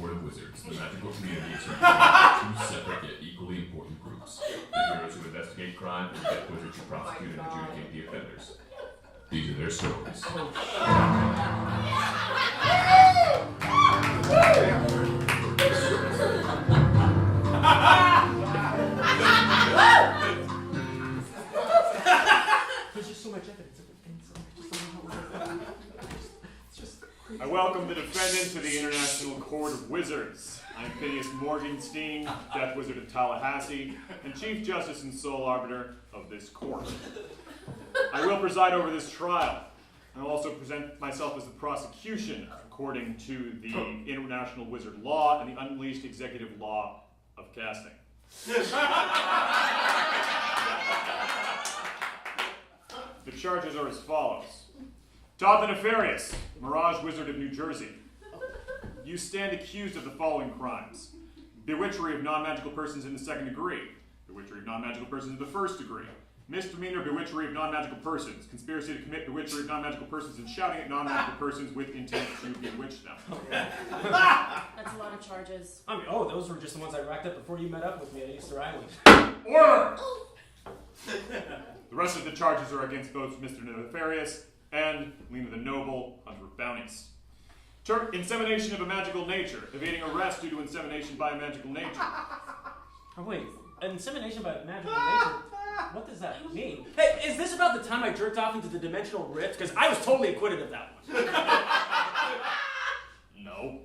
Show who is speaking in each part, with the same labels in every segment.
Speaker 1: Court of Wizards, the magical community is represented into two separate yet equally important groups. The heroes who investigate crime and the death wizards who prosecute and adjudicate the offenders. These are their stories.
Speaker 2: There's just so much evidence of it.
Speaker 3: I welcome the defendants to the International Court of Wizards. I'm Phineas Morgenstein, Death Wizard of Tallahassee, and Chief Justice and sole arbiter of this court. I will preside over this trial. I will also present myself as the prosecution according to the International Wizard Law and the Unleashed Executive Law of Casting. The charges are as follows. Todd the Nefarious, Mirage Wizard of New Jersey. You stand accused of the following crimes. Bewitchery of non-magical persons in the second degree. Bewitchery of non-magical persons in the first degree. Misdemeanor bewitchery of non-magical persons. Conspiracy to commit bewitchery of non-magical persons and shouting at non-magical persons with intent to bewitch them.
Speaker 4: That's a lot of charges.
Speaker 2: I mean, those were just the ones I racked up before you met up with me at Easter Island.
Speaker 3: Order! The rest of the charges are against both Mr. Nefarious and Lena the Noble, Hunter of Bounties. Insemination of a magical nature. Evading arrest due to insemination by a magical nature.
Speaker 2: Oh, wait. Insemination by magical nature? What does that mean? Hey, is this about the time I jerked off into the dimensional rift? Because I was totally acquitted of that one.
Speaker 3: No.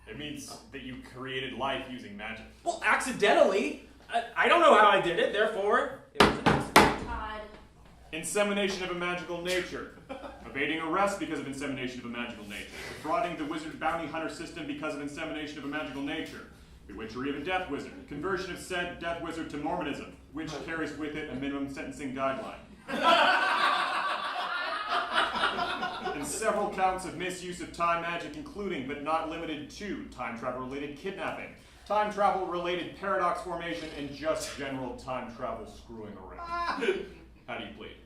Speaker 3: It means that you created life using magic.
Speaker 2: Well, accidentally. I don't know how I did it, therefore, it was an accident.
Speaker 4: Todd.
Speaker 3: Insemination of a magical nature. Evading arrest because of insemination of a magical nature. Defrauding the wizard bounty hunter system because of insemination of a magical nature. Bewitchery of a death wizard. Conversion of said death wizard to Mormonism, which carries with it a minimum sentencing guideline. And several counts of misuse of time magic, including but not limited to time travel related kidnapping, time travel related paradox formation, and just general time travel screwing around. How do you plead?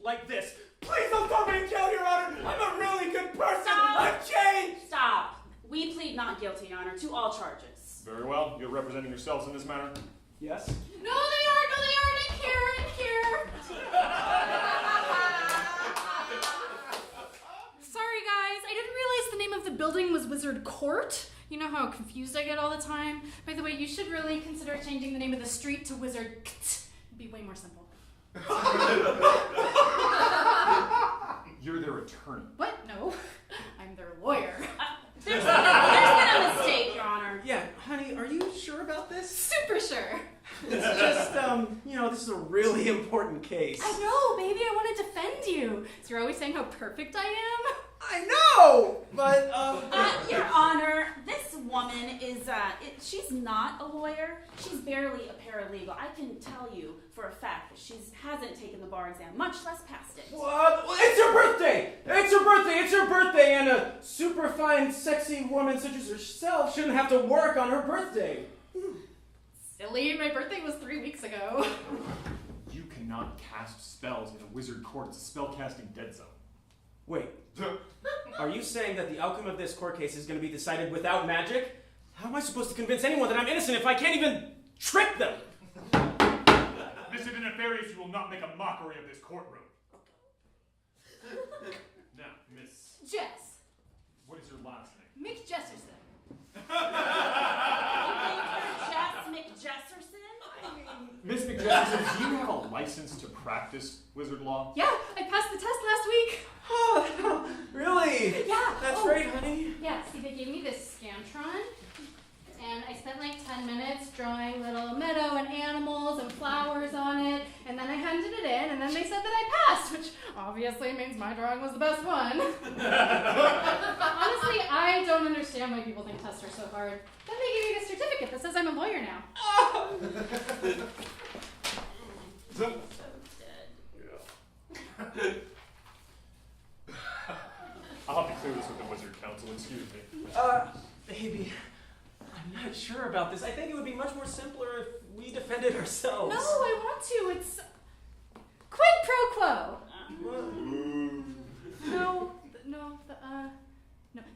Speaker 2: Like this. Please don't throw me in jail, Your Honor! I'm a really good person!
Speaker 4: Stop.
Speaker 2: I've changed!
Speaker 4: Stop. We plead not guilty, Your Honor, to all charges.
Speaker 3: Very well. You're representing yourselves in this matter?
Speaker 2: Yes?
Speaker 4: No, they aren't! No, they aren't! I'm here! Sorry, guys. I didn't realize the name of the building was Wizard Court. You know how confused I get all the time? By the way, you should really consider changing the name of the street to Wizard Kt. It'd be way more simple.
Speaker 3: You're their attorney.
Speaker 4: What? No. I'm their lawyer. There's been a mistake, Your Honor.
Speaker 2: Yeah, honey, are you sure about this?
Speaker 4: Super sure.
Speaker 2: It's just, this is a really important case.
Speaker 4: I know, baby. I want to defend you. So you're always saying how perfect I am?
Speaker 2: I know! But,
Speaker 4: Your Honor, this woman is, she's not a lawyer. She's barely a paralegal. I can tell you for a fact that she hasn't taken the bar exam, much less passed it.
Speaker 2: What? Well, it's her birthday! It's her birthday! It's her birthday! And a super fine, sexy woman such as herself shouldn't have to work on her birthday.
Speaker 4: Silly, my birthday was 3 weeks ago.
Speaker 3: You cannot cast spells in a wizard court. It's a spell-casting dead zone.
Speaker 2: Wait, are you saying that the outcome of this court case is going to be decided without magic? How am I supposed to convince anyone that I'm innocent if I can't even trick them?
Speaker 3: Mr. the Nefarious, you will not make a mockery of this courtroom. Now, Miss...
Speaker 4: Jess.
Speaker 3: What is your last name?
Speaker 4: McJesserson. Jess McJesserson?
Speaker 3: Miss McJesserson, do you have a license to practice wizard law?
Speaker 4: Yeah, I passed the test last week.
Speaker 2: Oh, really?
Speaker 4: Yeah.
Speaker 2: That's great, honey.
Speaker 4: Yeah, see, they gave me this Scantron, and I spent like 10 minutes drawing little meadow and animals and flowers on it, and then I handed it in, and then they said that I passed, which obviously means my drawing was the best one. Honestly, I don't understand why people think tests are so hard. Then they give me a certificate that says I'm a lawyer now. So dead.
Speaker 3: I'll have to clear this with the Wizard Council, excuse me.
Speaker 2: Baby, I'm not sure about this. I think it would be much more simpler if we defended ourselves.
Speaker 4: No, I want to. It's quid pro quo. No.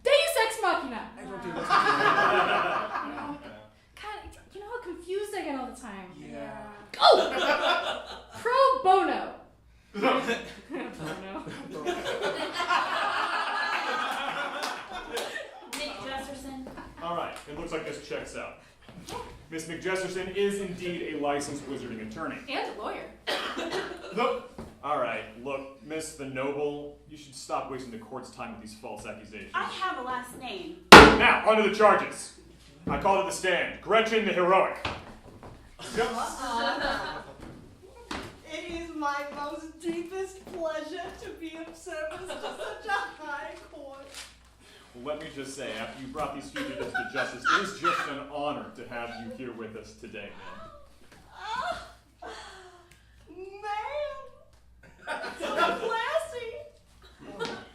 Speaker 4: Deus ex machina.
Speaker 2: I don't do that.
Speaker 3: Alright, it looks like this checks out. Miss McJesterson is indeed a licensed wizarding attorney.
Speaker 4: And a lawyer.
Speaker 3: Alright, look, Miss the Noble, you should stop wasting the court's time with these false accusations.
Speaker 5: I have a last name.
Speaker 3: Now, onto the charges. I call to the stand, Gretchen the Heroic.
Speaker 6: It is my most deepest pleasure to be of service to such a high court.
Speaker 3: Well, let me just say, after you brought these fugitives to justice, it is just an honor to have you here with us today, ma'am.
Speaker 6: Ma'am! So classy!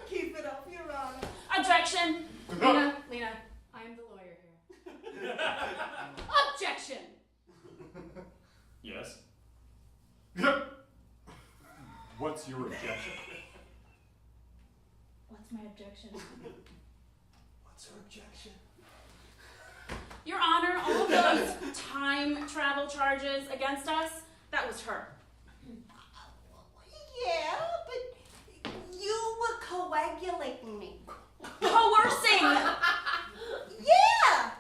Speaker 6: Keep it up, Your Honor.
Speaker 5: Objection.
Speaker 4: Lena, I am the lawyer here.
Speaker 5: Objection.
Speaker 3: Yes? What's your objection?
Speaker 4: What's my objection?
Speaker 2: What's her objection?
Speaker 5: Your Honor, all those time travel charges against us, that was her.
Speaker 6: Yeah, but you were coagulating me.
Speaker 5: Coercing!
Speaker 6: Yeah!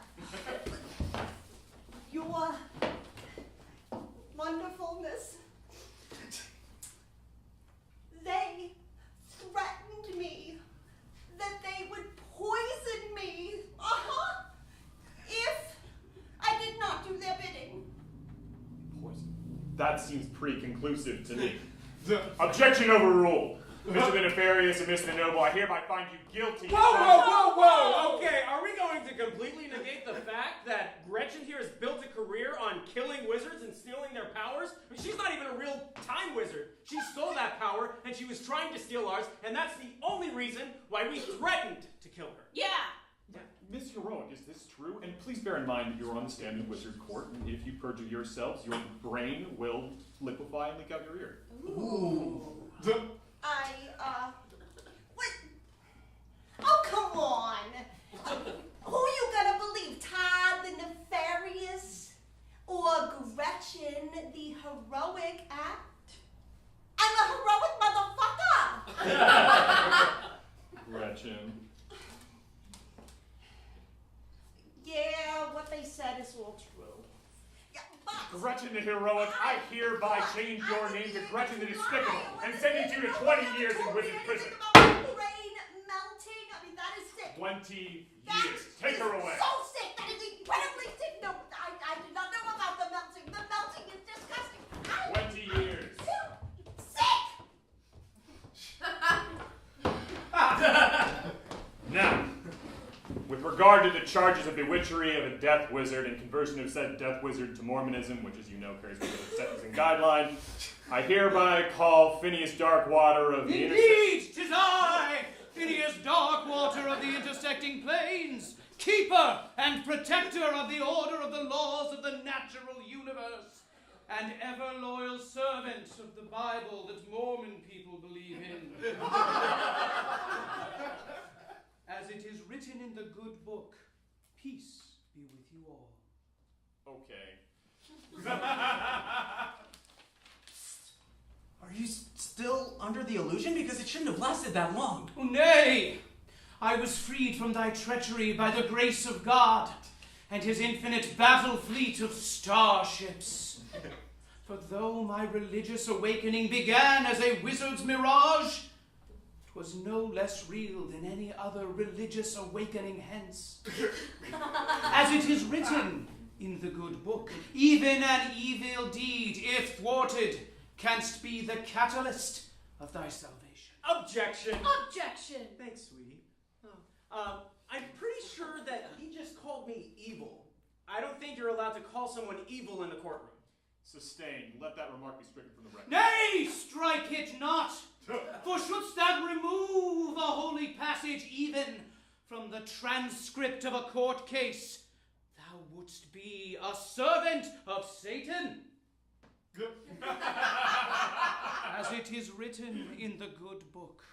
Speaker 6: Your wonderfulness. They threatened me that they would poison me. If I did not do their bidding.
Speaker 3: Poison. That seems pretty conclusive to me. Objection overruled. Mr. the Nefarious and Mr. the Noble, I hereby find you guilty.
Speaker 2: Whoa! Okay, are we going to completely negate the fact that Gretchen here has built a career on killing wizards and stealing their powers? I mean, she's not even a real time wizard. She stole that power, and she was trying to steal ours, and that's the only reason why we threatened to kill her.
Speaker 5: Yeah.
Speaker 3: Miss Heroic, is this true? And please bear in mind that you're on the stand in Wizard Court, and if you perjure yourselves, your brain will liquefy and leak out your ear.
Speaker 2: Ooh.
Speaker 6: What? Oh, come on. Who you gonna believe? Todd the Nefarious? Or Gretchen the Heroic Act? I'm a heroic motherfucker!
Speaker 3: Gretchen.
Speaker 6: Yeah, what they said is all true. Yeah, but...
Speaker 3: Gretchen the Heroic, I hereby change your name to Gretchen the Despicable and send you to 20 years in wizard prison.
Speaker 6: Brain melting? I mean, that is sick.
Speaker 3: 20 years. Take her away.
Speaker 6: So sick. That is incredibly sick. No, I did not know about the melting. The melting is disgusting.
Speaker 3: 20 years.
Speaker 6: Sick!
Speaker 3: Now, with regard to the charges of bewitchery of a death wizard and conversion of said death wizard to Mormonism, which, as you know, carries with it a sentencing guideline, I hereby call Phineas Darkwater of the
Speaker 7: Indeed, 'tis I, Phineas Darkwater of the intersecting planes, keeper and protector of the order of the laws of the natural universe, and ever loyal servant of the Bible that Mormon people believe in. As it is written in the good book, peace be with you all.
Speaker 3: Okay.
Speaker 2: Are you still under the illusion? Because it shouldn't have lasted that long.
Speaker 7: Oh, nay! I was freed from thy treachery by the grace of God and his infinite battle fleet of starships. For though my religious awakening began as a wizard's mirage, 'twas no less real than any other religious awakening hence. As it is written in the good book, even an evil deed, if thwarted, canst be the catalyst of thy salvation.
Speaker 2: Objection.
Speaker 4: Objection.
Speaker 2: Thanks, sweetie. I'm pretty sure that he just called me evil. I don't think you're allowed to call someone evil in the courtroom.
Speaker 3: Sustained. Let that remark be stricken from the record.
Speaker 7: Nay, strike it not! For shouldst thou remove a holy passage even from the transcript of a court case, thou wouldst be a servant of Satan. As it is written in the good book.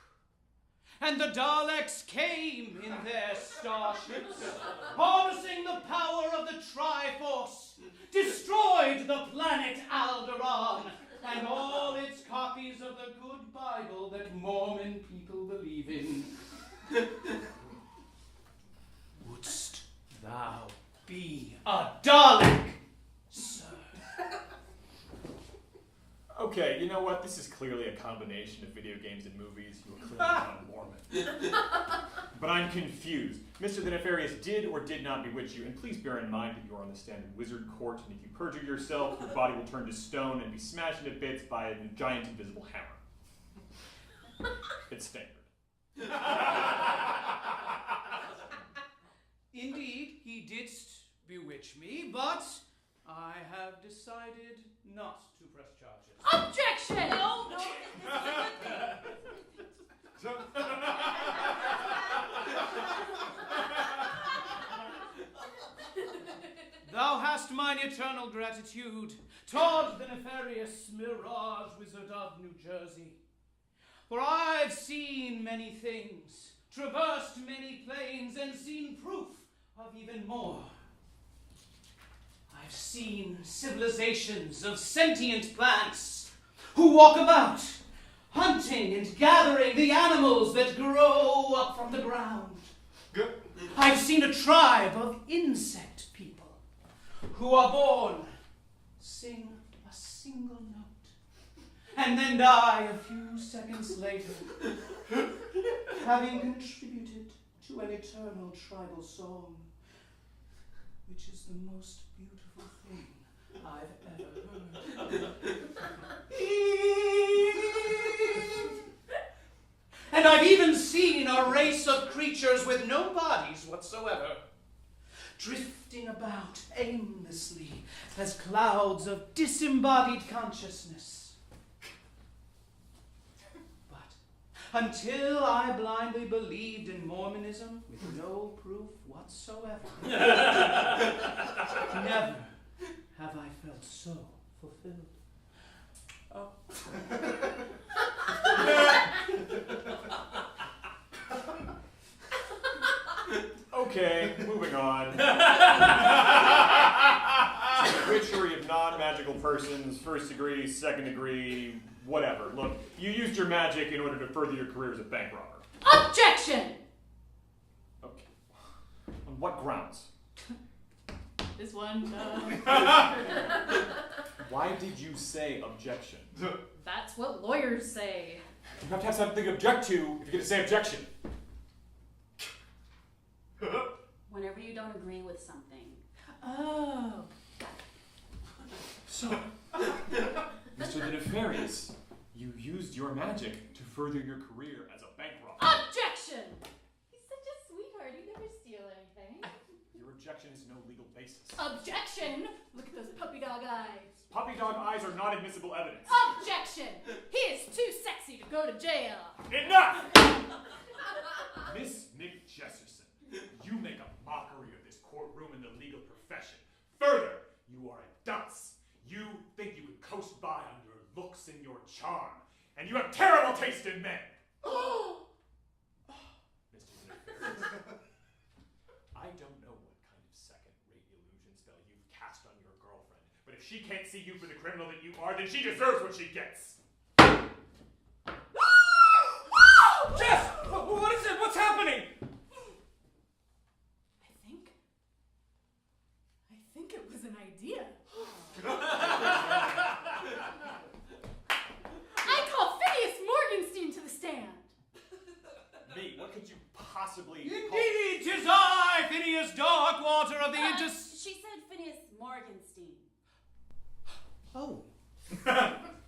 Speaker 7: And the Daleks came in their starships, harnessing the power of the Triforce, destroyed the planet Alderaan, and all its copies of the good Bible that Mormon people believe in. Wouldst thou a Dalek, sir.
Speaker 3: Okay, you know what? This is clearly a combination of video games and movies. You are clearly not a Mormon. But I'm confused. Mr. the Nefarious did or did not bewitch you, and please bear in mind that you are on the stand in Wizard Court, and if you perjure yourself, your body will turn to stone and be smashed into bits by a giant invisible hammer. It's standard.
Speaker 7: Indeed, he didst bewitch me, but I have decided not to press charges.
Speaker 5: Objection! No, no.
Speaker 7: Thou hast mine eternal gratitude, Todd the Nefarious Mirage Wizard of New Jersey. For I've seen many things, traversed many planes, and seen proof of even more. I've seen civilizations of sentient plants who walk about, hunting and gathering the animals that grow up from the ground. I've seen a tribe of insect people who are born, sing a single note, and then die a few seconds later, having contributed to an eternal tribal song, which is the most beautiful thing I've ever heard. And I've even seen a race of creatures with no bodies whatsoever, drifting about aimlessly as clouds of disembodied consciousness. But until I blindly believed in Mormonism with no proof whatsoever, never have I felt so fulfilled. Oh.
Speaker 3: Okay, moving on. Witchery of non-magical persons, first degree, second degree, whatever. Look, you used your magic in order to further your career as a bank robber.
Speaker 5: Objection!
Speaker 3: Okay. On what grounds?
Speaker 5: This one,
Speaker 3: Why did you say objection?
Speaker 5: That's what lawyers say.
Speaker 3: You have to have something to object to if you're going to say objection.
Speaker 5: Whenever you don't agree with something.
Speaker 4: Oh.
Speaker 3: So, Mr. the Nefarious, you used your magic to further your career as a bank robber.
Speaker 5: Objection!
Speaker 4: He's such a sweetheart. He never steal anything.
Speaker 3: Your objection has no legal basis.
Speaker 4: Objection! Look at those puppy dog eyes.
Speaker 3: Puppy dog eyes are not admissible evidence.
Speaker 4: Objection! He is too sexy to go to jail.
Speaker 3: Enough! Miss McJesserson, you make a mockery of this courtroom and the legal profession. Further, you are a dunce. You think you can coast by on your looks and your charm, and you have terrible taste in men. Mr. Nefarious, I don't know what kind of second-rate illusion spell you've cast on your girlfriend, but if she can't see you for the criminal that you are, then she deserves what she gets.
Speaker 2: Jess! What is it? What's happening?
Speaker 4: I think it was an idea. I call Phineas Morgenstein to the stand.
Speaker 3: Me? What could you possibly
Speaker 7: Indeed, 'tis I, Phineas Darkwater of the
Speaker 5: She said Phineas Morgenstein.
Speaker 7: Oh.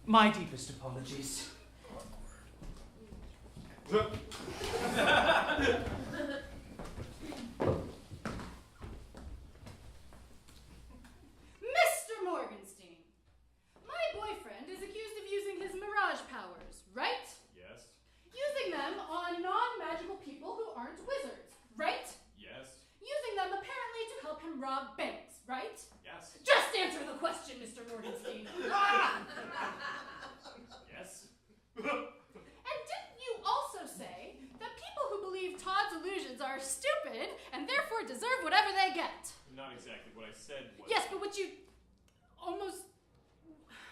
Speaker 7: My deepest apologies.
Speaker 4: Mr. Morgenstein, my boyfriend is accused of using his mirage powers, right?
Speaker 3: Yes.
Speaker 4: Using them on non-magical people who aren't wizards, right?
Speaker 3: Yes.
Speaker 4: Using them apparently to help him rob banks, right?
Speaker 3: Yes.
Speaker 4: Just answer the question, Mr. Morgenstein.
Speaker 3: Yes.
Speaker 4: And didn't you also say that people who believe Todd's illusions are stupid and therefore deserve whatever they get?
Speaker 3: Not exactly what I said was...
Speaker 4: Yes, but what you almost...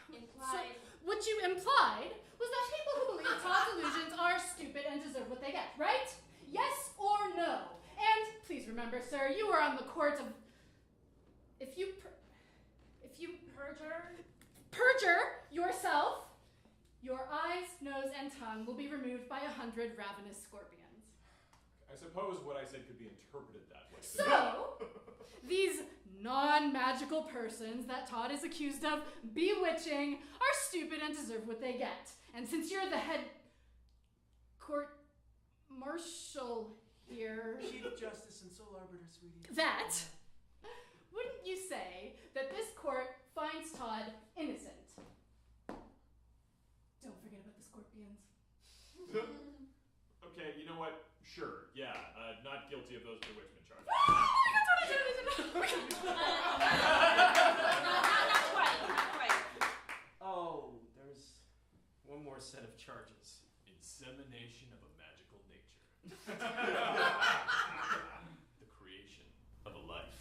Speaker 5: Implied.
Speaker 4: What you implied was that people who believe Todd's illusions are stupid and deserve what they get, right? Yes or no? And please remember, sir, you are on the court of If you
Speaker 5: Perjure?
Speaker 4: yourself, your eyes, nose, and tongue will be removed by 100 ravenous scorpions.
Speaker 3: I suppose what I said could be interpreted that way.
Speaker 4: So, these non-magical persons that Todd is accused of bewitching are stupid and deserve what they get. And since you're the head court marshal here,
Speaker 7: Chief Justice and Sole Arbiter, sweetie.
Speaker 4: that, wouldn't you say that this court finds Todd innocent? Don't forget about the scorpions.
Speaker 3: Okay, you know what? Sure, yeah, not guilty of those bewitchment charges.
Speaker 5: Not quite.
Speaker 2: Oh, there's one more set of charges.
Speaker 1: Insemination of a magical nature. The creation of a life.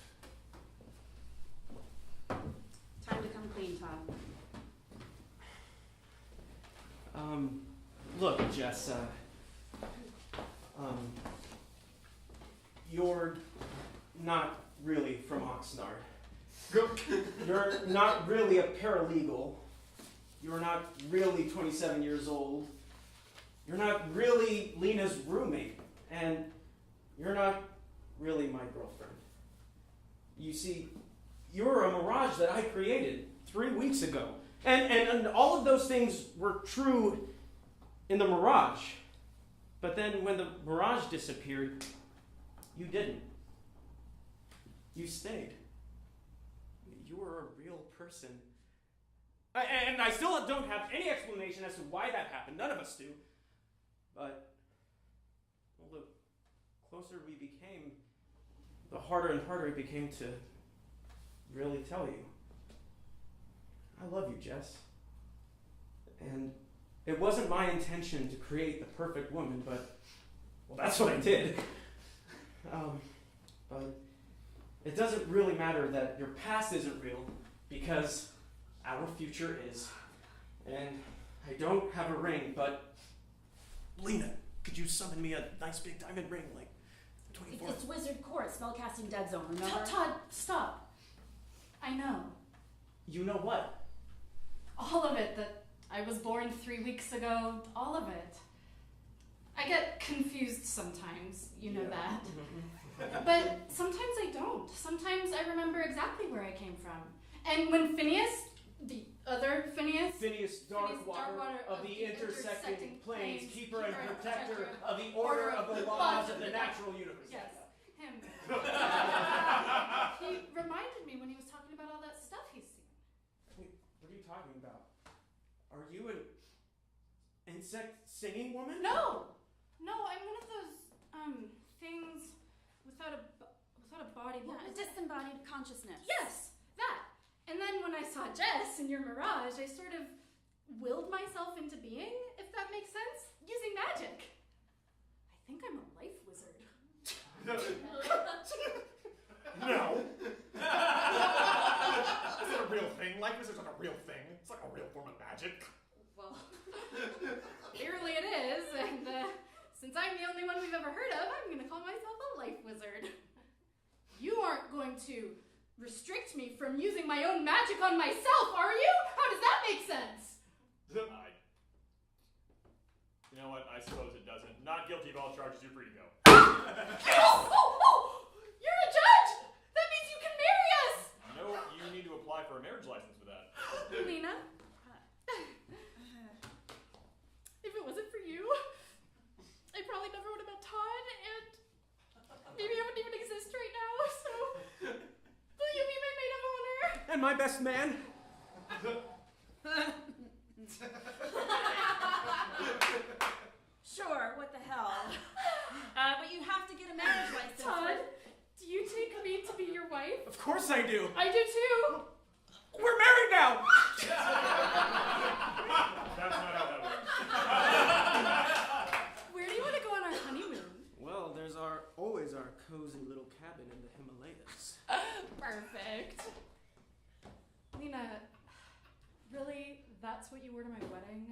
Speaker 5: Time to come clean, Todd.
Speaker 2: Look, Jess, you're not really from Oxnard. You're not really a paralegal. You're not really 27 years old. You're not really Lena's roommate. And you're not really my girlfriend. You see, you're a mirage that I created 3 weeks ago. And all of those things were true in the mirage. But then when the mirage disappeared, you didn't. You stayed. You were a real person. And I still don't have any explanation as to why that happened. None of us do. But, well, the closer we became, the harder and harder it became to really tell you. I love you, Jess. And it wasn't my intention to create the perfect woman, but, well, that's what I did. But it doesn't really matter that your past isn't real, because our future is. And I don't have a ring, but Lena, could you summon me a nice big diamond ring, like the 24th?
Speaker 5: It's Wizard Court, spellcasting dead zone, remember?
Speaker 4: Todd, stop. I know.
Speaker 2: You know what?
Speaker 4: All of it, that I was born 3 weeks ago, all of it. I get confused sometimes, you know that. But sometimes I don't. Sometimes I remember exactly where I came from. And when Phineas, the other Phineas,
Speaker 2: Darkwater of the intersecting planes, keeper and protector of the order of the laws of the natural universe.
Speaker 4: Yes, him. He reminded me when he was talking about all that stuff he's seen.
Speaker 2: Wait, what are you talking about? Are you an insect singing woman?
Speaker 4: No, I'm one of those things without a body.
Speaker 5: Yeah, a disembodied consciousness.
Speaker 4: Yes, that. And then when I saw Jess in your mirage, I sort of willed myself into being, if that makes sense, using magic. I think I'm a life wizard.
Speaker 3: No. Is it a real thing? Life wizards aren't a real thing. It's like a real form of magic.
Speaker 4: Well, clearly it is, and since I'm the only one we've ever heard of, I'm going to call myself a life wizard. You aren't going to restrict me from using my own magic on myself, are you? How does that make sense?
Speaker 3: You know what? I suppose it doesn't. Not guilty of all charges. You're free to go.
Speaker 4: Oh! You're a judge! That means you can marry us!
Speaker 3: No, you need to apply for a marriage license for that.
Speaker 4: Lena? If it wasn't for you, I probably never would have met Todd, and maybe I wouldn't even exist right now, so will you be my maid of honor?
Speaker 2: And my best man?
Speaker 5: Sure, what the hell. But you have to get a marriage license.
Speaker 4: Todd, do you take me to be your wife?
Speaker 2: Of course I do.
Speaker 4: I do too.
Speaker 2: We're married now!
Speaker 3: That's not how that works.
Speaker 4: Where do you want to go on our honeymoon?
Speaker 2: Well, there's always our cozy little cabin in the Himalayas.
Speaker 4: Perfect. Lena, really, that's what you wore to my wedding?